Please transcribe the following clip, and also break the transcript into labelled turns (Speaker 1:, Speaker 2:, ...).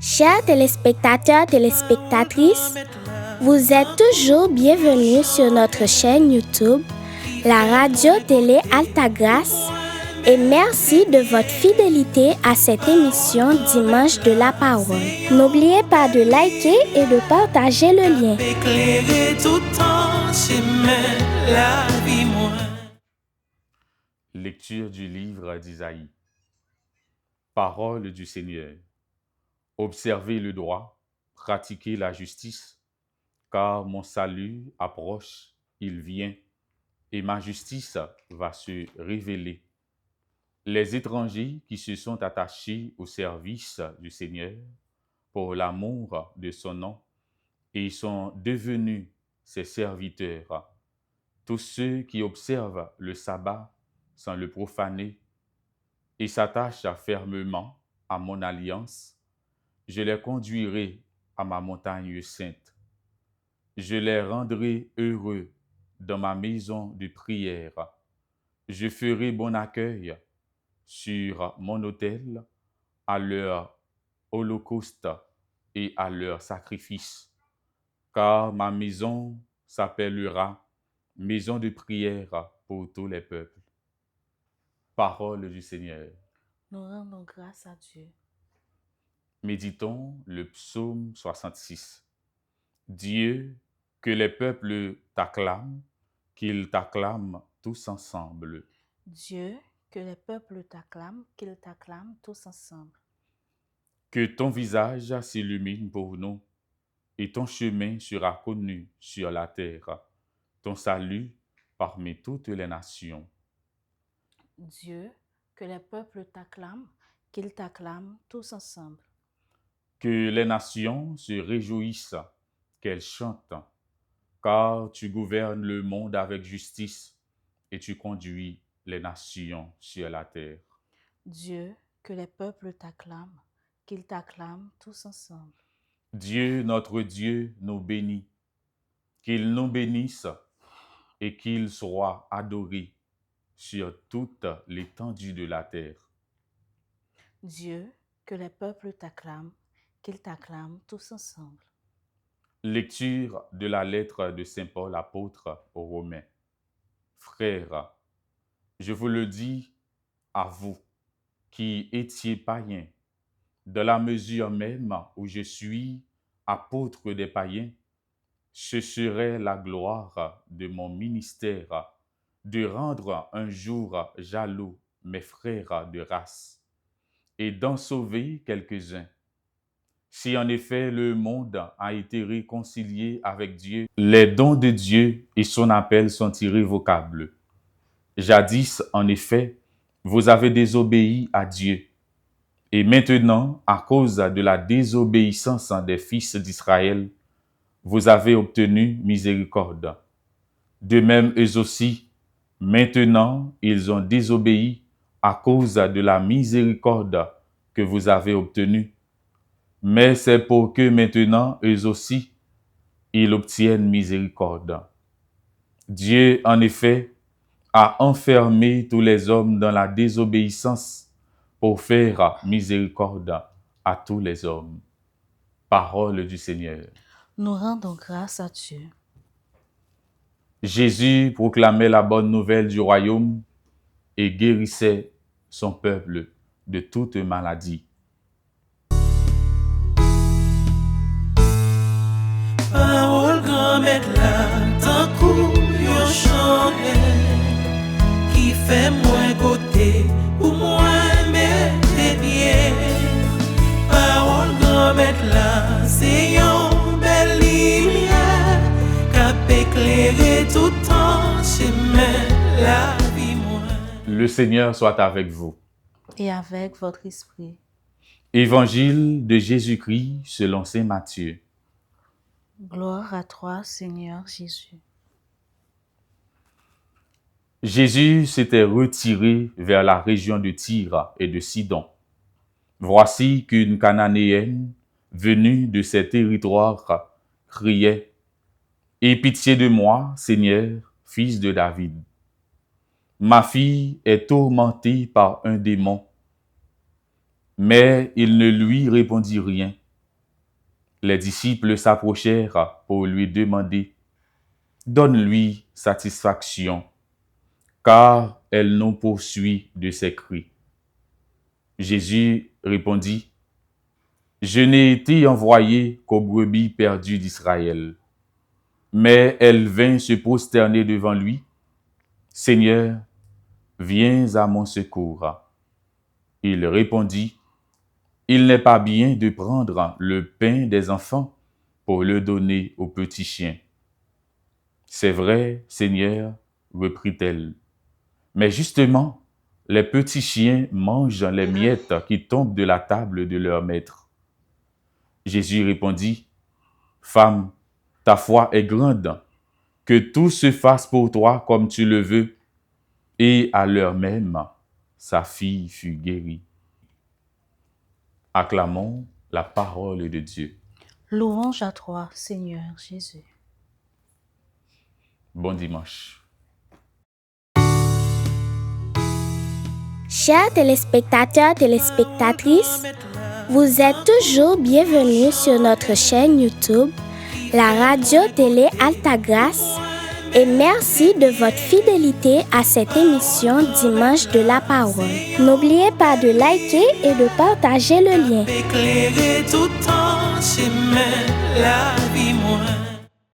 Speaker 1: Chers téléspectateurs, téléspectatrices, vous êtes toujours bienvenus sur notre chaîne YouTube, la radio-télé Altagrace, et merci de votre fidélité à cette émission Dimanche de la Parole. N'oubliez pas de liker et de partager le lien.
Speaker 2: Lecture du livre d'Isaïe. Parole du Seigneur. Observez le droit, pratiquez la justice, car mon salut approche, il vient, et ma justice va se révéler. Les étrangers qui se sont attachés au service du Seigneur pour l'amour de son nom et sont devenus ses serviteurs. Tous ceux qui observent le sabbat sans le profaner et s'attachent fermement à mon alliance, je les conduirai à ma montagne sainte. Je les rendrai heureux dans ma maison de prière. Je ferai bon accueil sur mon autel à leur holocauste et à leur sacrifice, car ma maison s'appellera maison de prière pour tous les peuples. Parole du Seigneur.
Speaker 3: Nous rendons grâce à Dieu.
Speaker 2: Méditons le psaume 66. Dieu, que les peuples t'acclament, qu'ils t'acclament tous ensemble.
Speaker 3: Dieu, que les peuples t'acclament, qu'ils t'acclament tous ensemble.
Speaker 2: Que ton visage s'illumine pour nous, et ton chemin sera connu sur la terre, ton salut parmi toutes les nations.
Speaker 3: Dieu, que les peuples t'acclament, qu'ils t'acclament tous ensemble.
Speaker 2: Que les nations se réjouissent, qu'elles chantent, car tu gouvernes le monde avec justice et tu conduis les nations sur la terre.
Speaker 3: Dieu, que les peuples t'acclament, qu'ils t'acclament tous ensemble.
Speaker 2: Dieu, notre Dieu, nous bénit, qu'il nous bénisse et qu'il soit adoré sur toute l'étendue de la terre.
Speaker 3: Dieu, que les peuples t'acclament, qu'ils t'acclament tous ensemble.
Speaker 2: Lecture de la lettre de Saint Paul apôtre aux Romains. Frères, je vous le dis à vous qui étiez païens, dans la mesure même où je suis apôtre des païens, ce serait la gloire de mon ministère de rendre un jour jaloux mes frères de race et d'en sauver quelques-uns. Si en effet le monde a été réconcilié avec Dieu, les dons de Dieu et son appel sont irrévocables. Jadis, en effet, vous avez désobéi à Dieu. Et maintenant, à cause de la désobéissance des fils d'Israël, vous avez obtenu miséricorde. De même, eux aussi, maintenant, ils ont désobéi à cause de la miséricorde que vous avez obtenue. Mais c'est pour que maintenant, eux aussi, ils obtiennent miséricorde. Dieu, en effet, a enfermé tous les hommes dans la désobéissance pour faire miséricorde à tous les hommes. Parole du Seigneur.
Speaker 3: Nous rendons grâce à Dieu.
Speaker 2: Jésus proclamait la bonne nouvelle du royaume et guérissait son peuple de toute maladie.
Speaker 4: Parole grand-mère là, tant coup yon chante, qui fait moins côté ou moins mettre bien. Parole grand-mère là, c'est yon belle lumière, qui éclairer tout en chemin la vie moi.
Speaker 2: Le Seigneur soit avec vous.
Speaker 3: Et avec votre esprit.
Speaker 2: Évangile de Jésus-Christ selon saint Matthieu.
Speaker 3: Gloire à toi, Seigneur Jésus.
Speaker 2: Jésus s'était retiré vers la région de Tyr et de Sidon. Voici qu'une Cananéenne venue de ces territoires criait « Aie pitié de moi, Seigneur, fils de David. Ma fille est tourmentée par un démon. » Mais il ne lui répondit rien. Les disciples s'approchèrent pour lui demander « Donne-lui satisfaction, car elle nous poursuit de ses cris. » Jésus répondit « Je n'ai été envoyé qu'aux brebis perdues d'Israël. » Mais elle vint se prosterner devant lui. « Seigneur, viens à mon secours. » Il répondit « Il n'est pas bien de prendre le pain des enfants pour le donner aux petits chiens. » « C'est vrai, Seigneur, reprit-elle. Mais justement, les petits chiens mangent les miettes qui tombent de la table de leur maître. Jésus répondit, « Femme, ta foi est grande, que tout se fasse pour toi comme tu le veux. » Et à l'heure même, sa fille fut guérie. Acclamons la parole de Dieu.
Speaker 3: Louange à toi, Seigneur Jésus.
Speaker 2: Bon dimanche.
Speaker 1: Chers téléspectateurs, téléspectatrices, vous êtes toujours bienvenus sur notre chaîne YouTube, la radio-télé Altagrace, et merci de votre fidélité à cette émission Dimanche de la Parole. N'oubliez pas de liker et de partager le lien.
Speaker 4: Éclairer tout en chemin la vie moins.